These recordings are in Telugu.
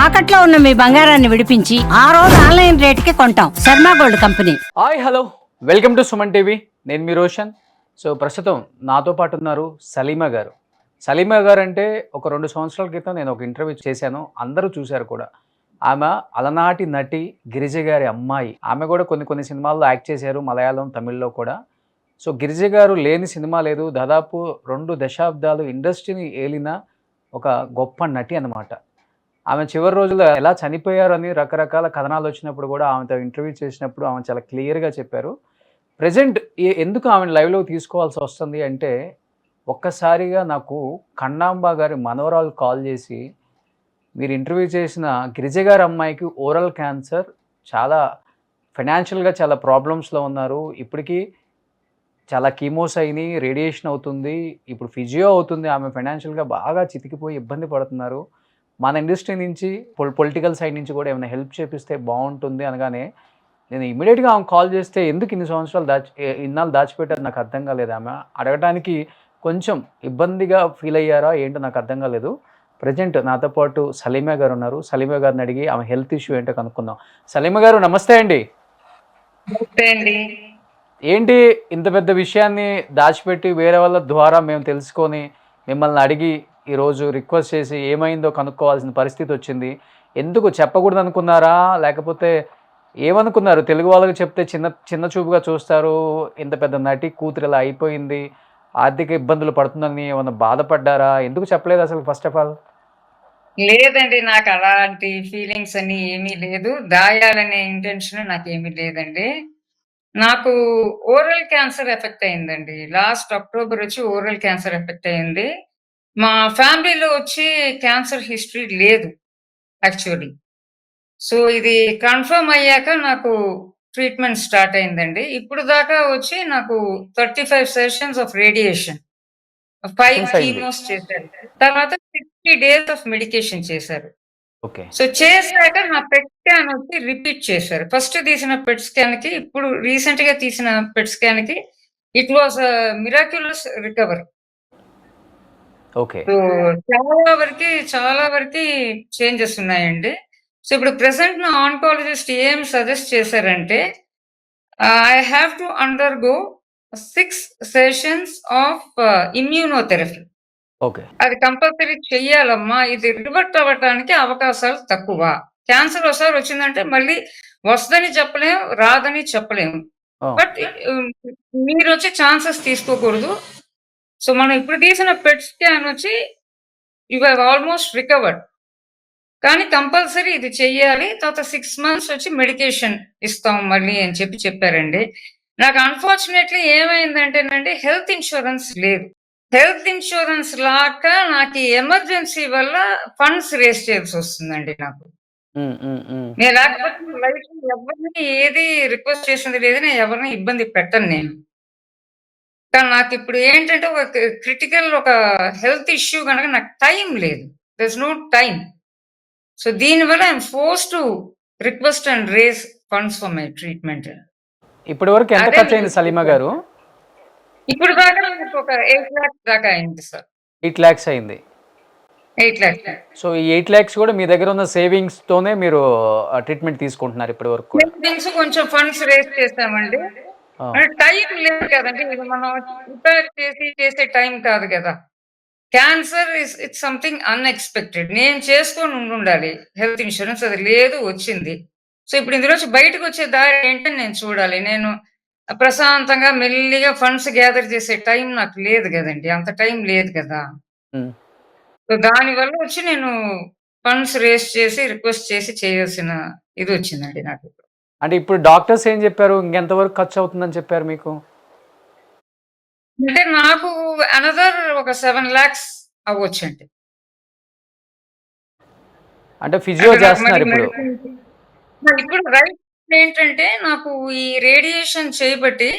తాకట్లో ఉన్న మీ బంగారాన్ని విడిపించి ఆ రోజు ఆన్లైన్ రేటుకి కొంటాం. Sharma gold company. Hi hello, welcome to Suman TV. నేను మీ రోషన్. సో ప్రస్తుతం నాతో పాటు ఉన్నారు సలీమా గారు. సలీమా గారు అంటే ఒక 2 సంవత్సరాల క్రితం నేను ఒక ఇంటర్వ్యూ చేశాను, అందరూ చూశారు కూడా. ఆమె అలనాటి నటి గిరిజ గారి అమ్మాయి. ఆమె కూడా కొన్ని సినిమాల్లో యాక్ట్ చేశారు, మలయాళం, తమిళ్లో కూడా. సో గిరిజ గారు లేని సినిమా లేదు. దాదాపు 2 దశాబ్దాలు ఇండస్ట్రీని ఏలిన ఒక గొప్ప నటి అన్నమాట. ఆమె చివరి రోజుల్లో ఎలా చనిపోయారని రకరకాల కథనాలు వచ్చినప్పుడు కూడా ఆమెతో ఇంటర్వ్యూ చేసినప్పుడు ఆమె చాలా క్లియర్‌గా చెప్పారు. ప్రెజెంట్ ఎందుకు ఆమెను లైవ్‌లోకి తీసుకోవాల్సి వస్తుంది అంటే, ఒక్కసారిగా నాకు కన్నాంబ గారి మనవరాలు కాల్ చేసి, "మీరు ఇంటర్వ్యూ చేసిన గిరిజ గారి అమ్మాయికి ఓరల్ క్యాన్సర్, చాలా ఫైనాన్షియల్‌గా చాలా ప్రాబ్లమ్స్‌లో ఉన్నారు. ఇప్పటికి చాలా కీమోస్ అయినియి, రేడియేషన్ అవుతుంది. ఇప్పుడు ఫిజియో అవుతుంది. ఆమె ఫైనాన్షియల్‌గా బాగా చితికిపోయి ఇబ్బంది పడుతున్నారు. మన ఇండస్ట్రీ నుంచి పొలిటికల్ సైడ్ నుంచి కూడా ఏమైనా హెల్ప్ చేపిస్తే బావుంటుంది" అనగానే, నేను ఇమ్మీడియేట్‌గా ఆమెకు కాల్ చేస్తే, ఎందుకు ఇన్ని సంవత్సరాలు ఇన్నాళ్ళు దాచిపెట్టారో నాకు అర్థం కాలేదు ఆమె. అడగటానికి కొంచెం ఇబ్బందిగా ఫీల్ అయ్యారా ఏంటో నాకు అర్థం కాలేదు. ప్రెజెంట్ నాతో పాటు సలీమా గారు ఉన్నారు. సలీమా గారిని అడిగి ఆమె హెల్త్ ఇష్యూ ఏంటో కనుక్కుందాం. సలీమా గారు నమస్తే అండి. నమస్తే అండి. ఏంటి ఇంత పెద్ద విషయాన్ని దాచిపెట్టి వేరే వాళ్ళ ద్వారా మేము తెలుసుకొని, మిమ్మల్ని అడిగి ఈరోజు రిక్వెస్ట్ చేసి ఏమైందో కనుక్కోవాల్సిన పరిస్థితి వచ్చింది. ఎందుకు చెప్పకూడదనుకున్నారా? లేకపోతే ఏమనుకున్నారు? తెలుగు వాళ్ళకి చెప్తే చిన్న చూపుగా చూస్తారు. ఇంత పెద్ద నటి కూతురు ఇలా అయిపోయింది, ఆర్థిక ఇబ్బందులు పడుతుందని ఏమన్నా బాధపడ్డారా? ఎందుకు చెప్పలేదు అసలు ఫస్ట్ ఆఫ్ ఆల్? లేదండి. నాకు అలాంటి ఫీలింగ్స్ అని ఏమీ లేదు. దాయాలనే ఇంటెన్షన్ నాకేమీ లేదండి. నాకు ఓరల్ క్యాన్సర్ ఎఫెక్ట్ అయిందండి. లాస్ట్ అక్టోబర్ వచ్చి ఓరల్ క్యాన్సర్ ఎఫెక్ట్ అయింది. మా ఫ్యామిలీలో వచ్చి క్యాన్సర్ హిస్టరీ లేదు యాక్చువల్లీ. సో, ఇది కన్ఫర్మ్ అయ్యాక నాకు ట్రీట్మెంట్ స్టార్ట్ అయిందండి. ఇప్పుడు దాకా వచ్చి నాకు 35 సెషన్స్ ఆఫ్ రేడియేషన్, 5 సక్సెస్ అయింది. కీమోస్ చేశారు. తర్వాత 60 డేస్ ఆఫ్ మెడికేషన్ చేశారు. ఓకే. సో, చేశాక నా పెట్ స్కాన్ వచ్చి రిపీట్ చేశారు. ఫస్ట్ తీసిన పెట్ స్కాన్‌కి, ఇప్పుడు రీసెంట్‌గా తీసిన పెట్ స్కాన్‌కి it was miraculous recovery. Okay. So, చాలా వరకి చేంజెస్ ఉన్నాయండి. సో, ఇప్పుడు ప్రెజెంట్ నా ఆన్కాలజిస్ట్ ఏం సజెస్ట్ చేశారంటే, I have to undergo 6 sessions of immunotherapy. Okay. అది కంపల్సరీ చెయ్యాలమ్మా. ఇది రివర్ట్ అవ్వటానికి అవకాశాలు తక్కువ. క్యాన్సర్ ఒకసారి వచ్చిందంటే మళ్ళీ వస్తదని చెప్పలేం, రాదని చెప్పలేము. ఆ! బట్ హ్మ్, మీరొచ్చి ఛాన్సెస్ తీసుకోకూడదు. సో, మనం ఇప్పుడు తీసిన పెట్ స్కాన్ వచ్చి యూ హావ్ ఆల్‌మోస్ట్ రికవర్డ్. కానీ కంపల్సరీ ఇది చెయ్యాలి. తర్వాత 6 మంత్స్ వచ్చి మెడికేషన్ ఇస్తాం మళ్ళీ అని చెప్పారండి. నాకు అన్‌ఫార్చునేట్‌లీ ఏమైందంటేనండి, హెల్త్ ఇన్స్యూరెన్స్ లేదు. హెల్త్ ఇన్స్యూరెన్స్ లాక నాకు ఎమర్జెన్సీ వల్ల ఫండ్స్ రేజ్ చేయాల్సొస్తుందండి నాకు. హ్మ్. హ్మ్. హ్మ్. నేను లేకపోతే లైఫ్‌లో ఎవరిని ఏది రిక్వెస్ట్ చేసింది లేదు. నేను ఎవరిని ఇబ్బంది పెట్టను నేను. కానీ నాకిప్పుడు ఏంటంటే ఒక క్రిటికల్ ఒక హెల్త్ ఇష్యూ గనక నాకు టైం లేదు. There is no time. So, దీనివల్ల I am forced to request and raise funds for my treatment. ఇప్పటి వరకు ఎంత అదే మీకు ఖర్చయింది సలీమా గారు? ఇప్పుడు దాకా నాకు ఒక 8,00,000 దాకా అయింది సార్. 8,00,000 అయింది. 8,00,000. సో, ఈ 8,00,000 కూడా మీ దగ్గర ఉన్న సేవింగ్స్‌తోనే మీరు ట్రీట్మెంట్ తీసుకుంటున్నారు ఇప్పటి వరకు కూడా. సేవింగ్స్ కొంచెం ఫండ్స్ రేజ్ చేసామండి. ఆ! అంటే టైం లేదు కదండీ! ఇది మనం ప్రిపేర్ చేసే టైం కాదు గదా! Cancer it's something unexpected. నేను చేసుకొని ఉండుండాలి హెల్త్ ఇన్స్యూరెన్స్. అది లేదు, వచ్చింది. సో, ఇప్పుడు ఇందులోంచి బయటకొచ్చే దారి ఏంటని నేను చూడాలి. నేను ప్రశాంతంగా మెల్లిగా ఫండ్స్ గ్యాదర్ చేసే టైం నాకు లేదు గదండీ! అంత టైం లేదు కదా! హ్మ్. సో, దానివల్ల వచ్చి నేను ఫండ్స్ రేజ్ చేసి, రిక్వెస్ట్ చేసి చేయాల్సిన ఇదొచ్చిందండి నాకు. అంటే ఇప్పుడు డాక్టర్స్ ఏం చెప్పారు? ఇంకెంత వరకు ఖర్చవుతుందని చెప్పారు మీకు? అంటే నాకు అనదర్ ఒక 7,00,000 అవ్వొచ్చండి. అంటే ఫిజియో అంటే నాకు మళ్ళీ చేస్తున్నారిప్పుడు. మెడిసిన్స్ ఇప్పుడు రైట్ ఏంటంటే, నాకు ఈ రేడియేషన్ చేయబట్టి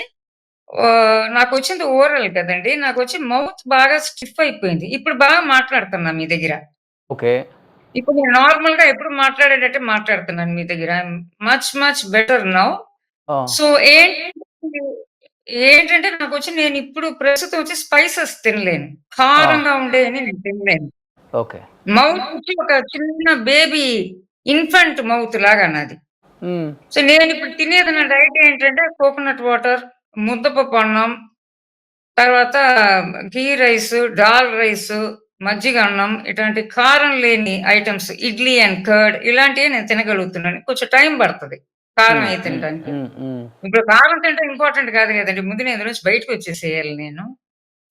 నాకొచ్చింది ఓరల్ కదండీ! నాకొచ్చి మౌత్ బాగా స్టిఫ్ అయిపోయింది. ఇప్పుడు బాగా మాట్లాడుతున్నా మీ దగ్గర. ఓకే. ఇప్పుడు నేను నార్మల్‌గా ఎప్పుడు మాట్లాడేటట్టే మాట్లాడుతున్నాను మీ దగ్గర. I'm much better now. ఆ! సో, ఏంటంటే నాకొచ్చి నేనిప్పుడు ప్రస్తుతం వచ్చి స్పైసెస్ తినలేను. ఆ! కారంగా ఉండేయని నేను తినలేను. ఓకే. మౌత్ వచ్చి ఒక చిన్న బేబీ ఇన్ఫంట్ మౌత్ లాగా నాది. హ్మ్. సో, నేనిప్పుడు తినేది నా డైట్ ఏంటంటే కోకోనట్ వాటర్, ముద్దపప్పు అన్నం, తర్వాత ఘీ రైసు, దాల్ రైసు, మజ్జిగ అన్నం ఇటువంటి కారం లేని ఐటెమ్స్ ఇడ్లీ అండ్ కర్డ్ ఇలాంటివి నేను తినగలుగుతున్నాను. కొంచెం టైం పడతది. కారం హ్మ్. అయి హ్మ్. తినడానికి. హ్మ్. హ్మ్. ఇప్పుడు కారం తినడం ఇంపార్టెంట్ కాదు గదండీ! ముందు నేను ఇందులో నుంచి బయటకొచ్చేసేయాలి నేను.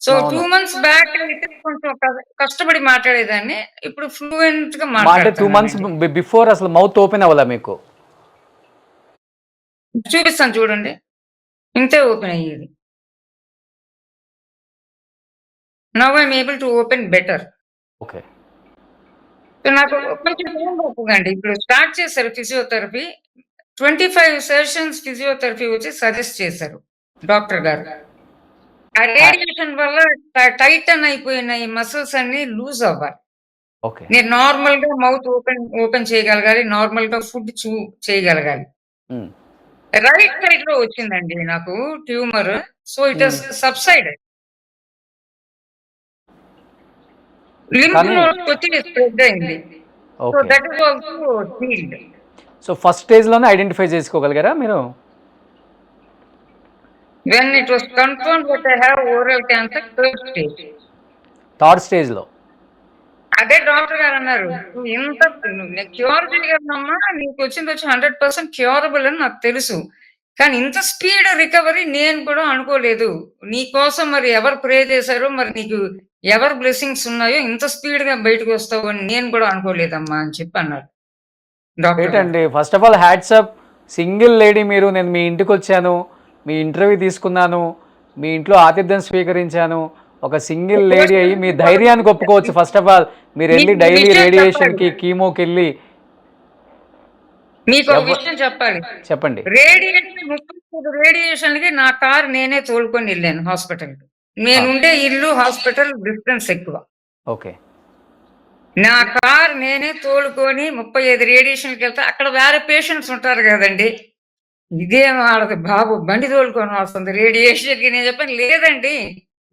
సో, అవును. 2 మంత్స్ బ్యాక్ అయితే కొంచెం కష్టపడి మాట్లాడేదాన్ని. ఇప్పుడు ఫ్లూయెంట్‌గా అంటే 2 మంత్స్ మాట్లాడుతున్నానండి. బిఫోర్ అసలు మౌత్ ఓపెన్ అవ్వలా మీకు? చూపిస్తాను చూడండి. ఇంతే ఓపెన్ అయ్యేది. Now I am able to open better. Okay. So, నాకు కొంచెం టైం పడుతదండి. ఇప్పుడు స్టార్ట్ చేశారు ఫిజియోథెరపీ. 25 సెషన్స్ ఫిజియోథెరపీ వచ్చి సజెస్ట్ చేశారు డాక్టర్ గారు. ఆ హ్యా రేడియేషన్ వల్ల టైటన్ అయిపోయిన ఈ మసిల్స్ అన్నీ లూజ్ అవ్వాలి. ఓకే. నేను నార్మల్‌గా మౌత్ ఓపెన్ ఓపెన్ చేయగలగాలి. నార్మల్‌గా ఫుడ్ చేయగలగాలి. హ్మ్. రైట్ సైడ్‌లో వచ్చిందండి నాకు tumour. So, it hmm. Has subsided. Lymph కానీ నోడ్స్‌కొచ్చి స్ప్రెడ్ అయింది. So, okay. That is also healed. So, first స్టేజ్‌లోనే ఐడెంటిఫై చేసుకోగలిగారా మీరు? When it was confirmed that I have oral cancer, third stage. Third స్టేజ్‌లో. అదే డాక్టర్ గారన్నారు. "నువ్వు ఇంత నేను క్యూర్ చేయగలనమ్మా. నీకొచ్చిందొచ్చి 100% క్యూరబుల్ అని నాకు తెలుసు. కానీ ఇంత స్పీడ్ రికవరీ నేను కూడా అనుకోలేదు. నీ కోసం మరి ఎవరు ప్రే చేశారో, మరి నీకు ఎవరి బ్లెస్సింగ్స్ ఉన్నాయో ఇంత స్పీడ్‌గా బయటకొస్తావు అని నేను కూడా అనుకోలేదమ్మా" అని చెప్పి అన్నారు గ్రేట్ డాక్టర్ గారు. అండి. First of all hats up. Single lady మీరు. నేను మీ ఇంటికొచ్చాను. మీ ఇంటర్వ్యూ తీసుకున్నాను. మీ ఇంట్లో ఆతిథ్యం స్వీకరించాను. ఒక సింగిల్ లేడీ అయ్యి మీ ధైర్యానికి ఒప్పుకోవచ్చు ఫస్ట్ ఆఫ్ ఆల్. మీరెళ్లి మీకు డైలీ విషయం చెప్పాలి. రేడియేషన్‌కి, కీమోకెళ్ళి మీకొక ఎవ్వ విషయం చెప్పాలి. చెప్పండి. రేడియేషన్ 35 రేడియేషన్‌లకి నా కారు నేనే తోలుకొనెళ్ళాను హాస్పిటల్‌కి. ఆ! నేనుండే ఇల్లు, హాస్పిటల్ డిస్టెన్స్ ఎక్కువ. ఓకే. నా కారు నేనే తోలుకొని 35 రేడియేషన్‌లకెళ్తే అక్కడ వేరే పేషెంట్స్ ఉంటారు గదండీ! ఇదేం ఆడది బాబు బండి తోలుకొని వస్తుంది రేడియేషన్‌కి. నేను చెప్పాను, లేదండి.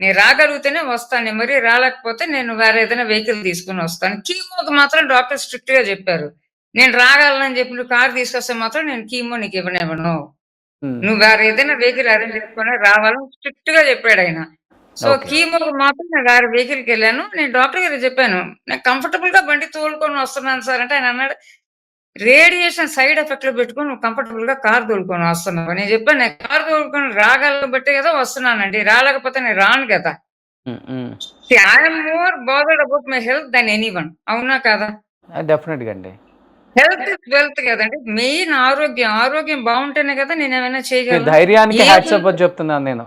నేను రాగలిగితేనే వస్తాను. నేను మరీ రాలేకపోతే నేను వేరే ఏదైనా వెహికల్ తీసుకొని వస్తాను. కీమోకి మాత్రం డాక్టర్ స్ట్రిక్ట్‌గా చెప్పారు. నేను రాగలనని చెప్పి నువ్వు కారు తీసుకొస్తే మాత్రం నేను కీమో నీకు ఇవ్వనివ్వను. హ్మ్. నువ్వు వేరే ఏదైనా వెహికల్ అరేంజ్ చేసుకొని రావాలని స్ట్రిక్ట్‌గా చెప్పాడాయన. So, okay. కీమోకి మాత్రం నేను వేరే వెహికల్‌కెళ్ళాను. నేను డాక్టర్ గారికి చెప్పాను. నేను కంఫర్టబుల్‌గా బండి తోలుకొని వస్తున్నాను సార్ అంటే ఆయనన్నాడు, "రేడియేషన్ సైడ్ ఎఫెక్ట్‌లు పెట్టుకొని నువ్వు కంఫర్టబుల్‌గా కారు తోలుకొని వస్తున్నావు." నేను చెప్పాను, "నేను కారు తోలుకొని రాగలను బట్టే కదా వస్తున్నానండి. రాలేకపోతే నేను రాను కదా!" Hmm. Hmm. See I am more bothered about my health than anyone. అవునా కాదా? డెఫినిట్‌గా అండి. హెల్త్ ఇస్ వెల్త్ గదండీ! మెయిన్ ఆరోగ్యం. ఆరోగ్యం బావుంటేనే కదా నేనేమైనా మీ చేయగలను. ధైర్యానికి హ్యాట్స్ ఆఫ్ ఏముంది అని చెప్తున్నాను నేను.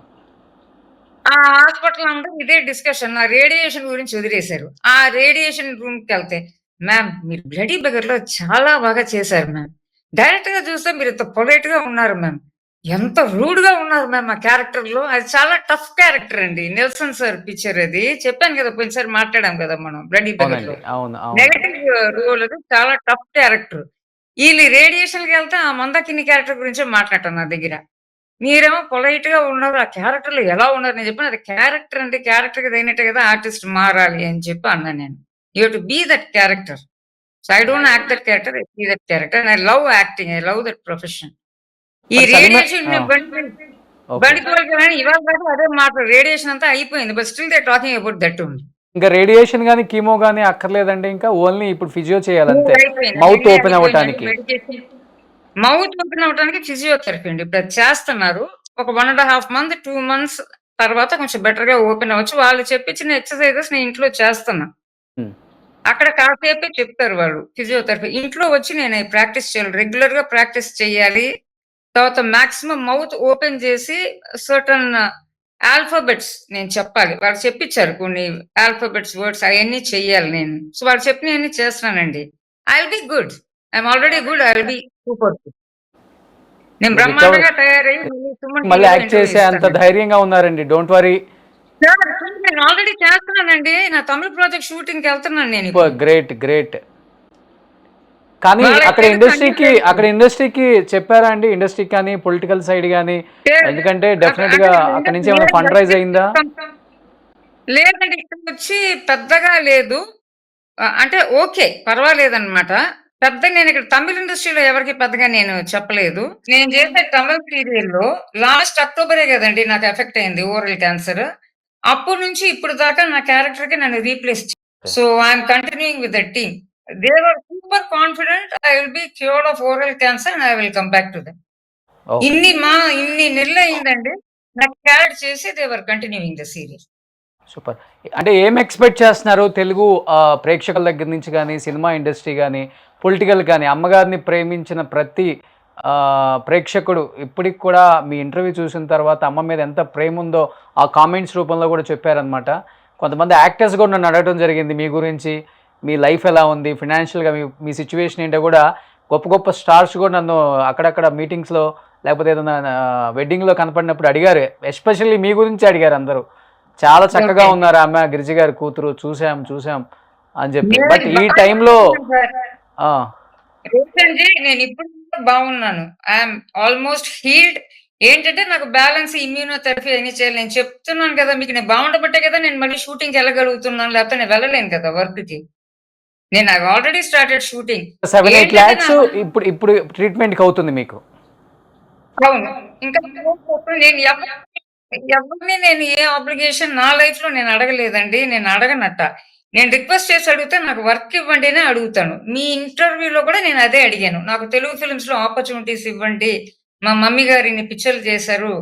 ఆ హాస్పిటల్ అందరూ ఇదే డిస్కషన్. నా రేడియేషన్ గురించి వదిలేశారు. ఆ రేడియేషన్ రూమ్‌కెళ్తే, "మ్యామ్ మీరు బ్లడీ బెగర్‌లో చాలా బాగా చేశారు మ్యామ్. డైరెక్ట్‌గా చూస్తే మీరింత పొలైట్‌గా ఉన్నారు మ్యామ్. ఎంత రూడ్‌గా ఉన్నారు మ్యామ్ ఆ క్యారెక్టర్‌లో." అది చాలా టఫ్ క్యారెక్టర్ అండి. 'నెల్సన్' సార్ పిక్చర్ అది. చెప్పాను కదా! పోయినసారి మాట్లాడాం కదా మనం 'బ్లడీ అవునండి. బెగర్‌లో.' అవును. అవును. నెగెటివ్ రోల్ అది. చాలా టఫ్ క్యారెక్టర్. ఈళ్ళు రేడియేషన్‌కెళ్తే ఆ మందాకిని క్యారెక్టర్ గురించే మాట్లాడటం నా దగ్గర. మీరేమో పొలైట్‌గా ఉన్నారు. ఆ క్యారెక్టర్‌లో ఎలా ఉన్నారు? నేను చెప్పాను అది క్యారెక్టర్ అండి. క్యారెక్టర్‌కి తగినట్టే కదా ఆర్టిస్ట్ మారాలి అని చెప్పి అన్నాను నేను. You have to be that character. So, I don't act that character. I be that character. And I love acting. I love that profession. ఈ మరి రేడియేషన్ ఆ! ఓకే. బండి తోలుకెళ్ళని ఇవాళ దాకా అదే మాట. రేడియేషన్ అంతా అయిపోయింది. But still they are talking about that only. ఇంకా రేడియేషన్ గాని, కీమో గాని అక్కర్లేదండి ఇంకా. ఓన్లీ ఇప్పుడు ఫిజియో చేయాలంతే. అయిపోయింది. మౌత్ అయన్నీ ఓపెన్ అయిపోయిందండి. అవ్వటానికి. మెడికేషన్ మౌత్ ఓపెన్ అవ్వడానికి ఫిజియోథెరపీ అండి. ఇప్పుడు అది చేస్తున్నారు. ఒక 1 ½ మంత్, 2 మంత్స్ తర్వాత కొంచెం బెటర్‌గా ఓపెన్ అవ్వచ్చు. వాళ్ళు చెప్పించిన ఎక్సర్‌సైజెస్ నేను ఇంట్లో చేస్తున్నా. హ్మ్. అక్కడ కాసేపే చెప్తారు వాళ్ళు ఫిజియోథెరపీ. ఇంట్లో వచ్చి నేను అయి ప్రాక్టీస్ చేయాలి. రెగ్యులర్‌గా ప్రాక్టీస్ చేయాలి. తర్వాత మాక్సిమం మౌత్ ఓపెన్ చేసి సర్టెన్ ఆల్ఫాబెట్స్ నేను చెప్పాలి. వాళ్ళు చెప్పించారు కొన్ని ఆల్ఫాబెట్స్, వర్డ్స్ అయన్నీ చెయ్యాలి నేను. సో, వాళ్ళు చెప్పినయన్నీ చేస్తున్నానండి. I will be good. I am already good. I will be super good. నేను మీరు బ్రహ్మాండంగా తయారయ్యి మళ్ళీ సుమన్ మళ్ళీ టీవీలో యాక్ట్ ఇంటర్వ్యూ చేసే అంత ఇస్తానండి. ధైర్యంగా ఉన్నారండి. Don't worry. సార్ నేను ఆల్రెడీ చేస్తున్నానండి. నా తమిళ్ ప్రాజెక్ట్ షూటింగ్‌కెళ్తున్నాను నేనిప్పుడు. గ్రేట్. గ్రేట్. కానీ వాళ్ళకి అక్కడ తెలుసు అన్నీ ఇండస్ట్రీకి తెలుసు. అక్కడ ఇండస్ట్రీకి చెప్పారా అండి? ఇండస్ట్రీకి కానీ, పొలిటికల్ సైడ్ గాని, ఎందుకంటే అంటే డెఫినిట్‌గా అక్కడి నుంచి ఏమైనా లేదు ఫండ్ రైజ్ అయిందా? లేదండి. ఇక్కడొచ్చి పెద్దగా లేదు. అంటే ఓకే. పర్వాలేదనమాట. పెద్దగా నేనిక్కడ తమిళ్ ఇండస్ట్రీలో ఎవరికీ పెద్దగా నేను చెప్పలేదు. నేను చేసే తమిళ్ సీరియల్‌లో లాస్ట్ అక్టోబరే గదండీ నాకు ఎఫెక్ట్ అయింది ఓరల్ క్యాన్సర్. అప్పటి నుంచి ఇప్పుడు దాకా నా క్యారెక్టర్‌కి నన్ను replace so, I'm continuing with the team. They were super confident I will be cured of oral cancer and I will come back to them. Okay. ఇన్ని నెలలయిందండి. నాకు క్యారెక్టర్ చేసి they were continuing the series. Super. అంటే ఏం ఎక్స్‌పెక్ట్ చేస్తున్నారు తెలుగు ప్రేక్షకుల దగ్గర నుంచి గాని, సినిమా ఇండస్ట్రీ గాని, పొలిటికల్ గాని, అమ్మగారిని ప్రేమించిన ప్రతి ప్రేక్షకుడు ఇప్పటికి కూడా మీ ఇంటర్వ్యూ చూసిన తర్వాత అమ్మ మీద ఎంత ప్రేముందో ఆ కామెంట్స్ రూపంలో కూడా చెప్పారనమాట. కొంతమంది యాక్టర్స్ కూడా నన్ను అడగడం జరిగింది మీ గురించి, మీ లైఫ్ ఎలా ఉంది, ఫినాన్షియల్‌గా మీ మీ సిట్యుయేషన్ ఏంటో కూడా గొప్ప గొప్ప స్టార్స్ కూడా నన్ను అక్కడక్కడ మీటింగ్స్‌లో లేకపోతే ఏదైనా వెడ్డింగ్‌లో కనపడినప్పుడు అడిగారు. ఎస్పెషల్లీ మీ గురించి అడిగారు అందరూ. చాలా చక్కగా ఓకే. ఉన్నారు ఆమె, గిరిజ గారి కూతురు. చూసాం అని చెప్పి. నేను బట్ ఈ బాగా టైంలో ఉన్నాను సార్. ఆ! రీసెంట్‌లీ నేనిప్పుడు కూడా బాగున్నాను. I'm almost healed. ఏంటంటే నాకు బ్యాలెన్స్ ఇమ్యూనోథెరపీ అయన్నీ చేయాలి. నేను చెప్తున్నాను కదా! మీకు నేను బాగుండబట్టే కదా! నేను మళ్ళీ షూటింగ్‌కెళ్ళగలుగుతున్నాను. లేకపోతే నేను వెళ్ళలేను కదా! వర్క్‌కి. నేను ఐ ఆల్రెడీ స్టార్టెడ్ షూటింగ్. 7, 8 ఏంటంటే లాక్స్ ఇప్పుడు ట్రీట్మెంట్‌కి అవుతుంది మీకు. అవును. ఇంకా నేను ఎవరిని నేను ఏ అబ్లిగేషన్ నా లైఫ్‌లో నేను అడగలేదండి. నేను అడగనట్ట. నేను రిక్వెస్ట్ చేసి అడిగితే నాకు వర్క్ ఇవ్వండి అనే అడుగుతాను. మీ ఇంటర్వ్యూలో కూడా నేను అదే అడిగాను. నాకు తెలుగు ఫిల్మ్స్‌లో ఆపర్చునిటీస్ ఇవ్వండి. మా మమ్మీ గారు ఇన్ని పిక్చర్లు చేశారు.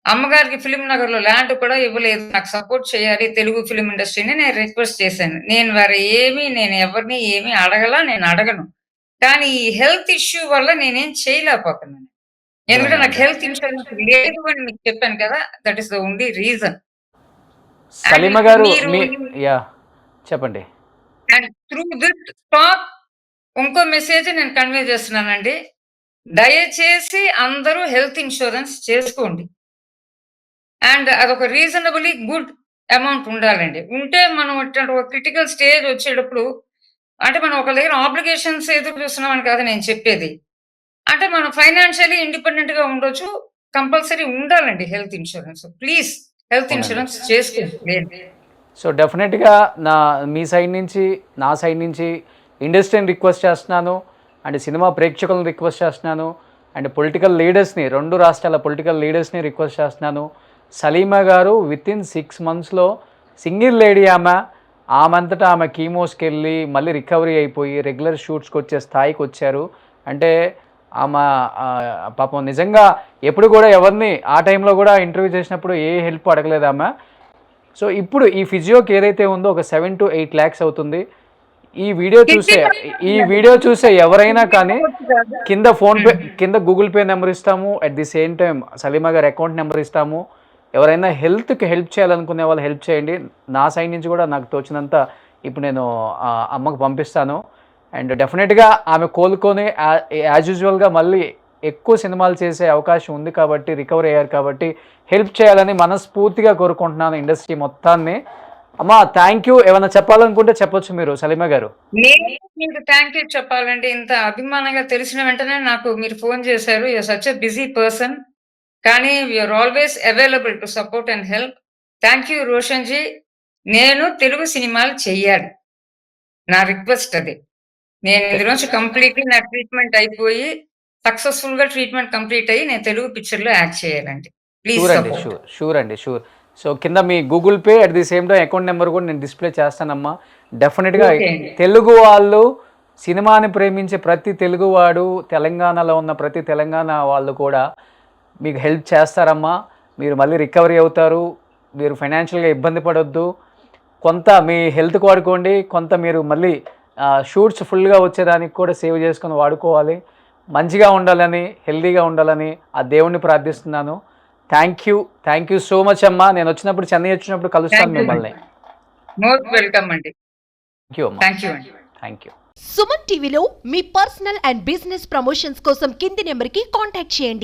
అమ్మగారికి ఫిల్మ్ నగర్‌లో ల్యాండ్ కూడా ఇవ్వలేదు. నాకు సపోర్ట్ చేయాలి తెలుగు ఫిల్మ్ ఇండస్ట్రీని నేను రిక్వెస్ట్ చేశాను. నేను వేరే నేను ఎవరిని ఏమి అడగలా. నేను అడగను. కానీ ఈ హెల్త్ ఇష్యూ వల్ల నేనేం చేయలేకపోతున్నాను. ఎందుకంటే నాకు అర్థమైందండి. హెల్త్ ఇన్స్యూరెన్స్ లేదు అని మీకు చెప్పాను కదా! That is the only reason. And Salima గారు మీరు మీ యాహ్! చెప్పండి. అండ్ త్రూ దిస్ టాక్ ఇంకో మెసేజ్ నేను కన్వే చేస్తున్నానండి. దయచేసి అందరూ హెల్త్ ఇన్స్యూరెన్స్ చేసుకోండి. అండ్ అదొక రీజనబుల్లీ గుడ్ అమౌంట్ ఉండాలండి. ఉంటే మనం ఇట్లాంటి ఒక క్రిటికల్ స్టేజ్ వచ్చేటప్పుడు అంటే మనం ఒకళ్ళ దగ్గర ఆబ్లిగేషన్స్ ఎదురు చూస్తున్నామని కాదు నేను చెప్పేది. అంటే మనం ఫైనాన్షియల్లీ ఇండిపెండెంట్‌గా ఉండొచ్చు. కంపల్సరీ ఉండాలండి హెల్త్ ఇన్స్యూరెన్స్. ప్లీజ్ హెల్త్ అవునండి. ఇన్స్యూరెన్స్ చేసుకోండి. సో డెఫినెట్‌గా మీ సైడ్ నుంచి, నా సైడ్ నుంచి ఇండస్ట్రీని రిక్వెస్ట్ చేస్తున్నాను. అండ్ సినిమా ప్రేక్షకులను రిక్వెస్ట్ చేస్తున్నాను. అండ్ పొలిటికల్ లీడర్స్‌ని 2 రాష్ట్రాల పొలిటికల్ లీడర్స్‌ని రిక్వెస్ట్ చేస్తున్నాను. సలీమా గారు వితిన్ 6 మంత్స్‌లో సింగిల్ లేడీ ఆమె. ఆమంతటా ఆమె కీమోస్‌కెళ్ళి మళ్ళీ రికవరీ అయిపోయి రెగ్యులర్ షూట్స్‌కొచ్చే స్థాయికొచ్చారు. అంటే ఆమె పాపం నిజంగా ఎప్పుడు కూడా ఎవరిని ఆ టైంలో కూడా ఇంటర్వ్యూ చేసినప్పుడు ఏ హెల్ప్ అడగలేదామె. సో ఇప్పుడు ఈ ఫిజియోకి ఏదైతే ఉందో ఒక 7-8 లాక్స్ అవుతుంది. ఈ వీడియో చూసే ఎవరైనా కానీ కింద ఫోన్‌పే, కింద గూగుల్ పే నెంబర్ ఇస్తాము. At the same time Salima గారి అకౌంట్ నెంబర్ ఇస్తాము. ఎవరైనా హెల్త్‌కి హెల్ప్ చేయాలనుకునే వాళ్ళు హెల్ప్ చేయండి. నా సైడ్ నుంచి కూడా నాకు తోచినంత ఇప్పుడు నేను అమ్మకు పంపిస్తాను. అండ్ డెఫినెట్‌గా ఆమె కోలుకొని యాజ్ యూజువల్‌గా మళ్ళీ ఎక్కువ సినిమాలు చేసే అవకాశం ఉంది కాబట్టి, రికవర్ అయ్యారు కాబట్టి హెల్ప్ చేయాలని మనస్ఫూర్తిగా కోరుకుంటున్నాను ఇండస్ట్రీ మొత్తాన్ని. అమ్మా థ్యాంక్ యూ. ఏమైనా చెప్పాలనుకుంటే చెప్పొచ్చు మీరు సలీమా గారు. నేను మీకు థాంక్ యూ చెప్పాలండి. ఇంత అభిమానంగా తెలిసిన వెంటనే నాకు మీరు ఫోన్ చేశారు. You are such a busy person. కానీ we are always available to support and help. Thank you Roshan ji. నేను తెలుగు సినిమాలు చెయ్యాలి. నా రిక్వెస్ట్ అది. నేను ఇందులోంచి కంప్లీట్‌లీ నా ట్రీట్మెంట్ అయిపోయి సక్సెస్‌ఫుల్‌గా ట్రీట్మెంట్ కంప్లీట్ అయ్యి నేను తెలుగు పిక్చర్‌లో యాక్ట్ చేయాలండి. ప్లీజ్ షూర్ అండి. సపోర్ట్. షూర్ అండి. సో కింద మీ Google Pay at the same time account number కూడా నేను డిస్ప్లే చేస్తానమ్మా. డెఫినెట్‌గా ఓకే అండి. తెలుగు వాళ్ళు సినిమాని ప్రేమించే ప్రతి తెలుగువాడు, తెలంగాణలో ఉన్న ప్రతి తెలంగాణ వాళ్ళు కూడా మీకు హెల్ప్ చేస్తారమ్మా. మీరు మళ్ళీ రికవరీ అవుతారు. మీరు ఫైనాన్షియల్‌గా ఇబ్బంది పడొద్దు. కొంత మీ హెల్త్‌కి వాడుకోండి. కొంత మీరు మళ్ళీ షూట్స్ ఫుల్‌గా వచ్చేదానికి కూడా సేవ్ చేసుకొని వాడుకోవాలి. మంచిగా ఉండాలని, హెల్తీగా ఉండాలని ఆ దేవుడిని ప్రార్థిస్తున్నాను. థ్యాంక్ యూ సో మచ్ అమ్మా. నేను వచ్చినప్పుడు చెన్నై వచ్చినప్పుడు కలుస్తాను థాంక్ యూ మిమ్మల్ని. అండి. మోస్ట్ వెల్కమ్ అండి. థ్యాంక్ యూ అమ్మా. థాంక్ యూ అండి. Thank you. సుమన్ టీవీలో మీ పర్సనల్ అండ్ బిజినెస్ ప్రమోషన్స్ కోసం కింది నెంబర్కి కాంటాక్ట్ చేయండి.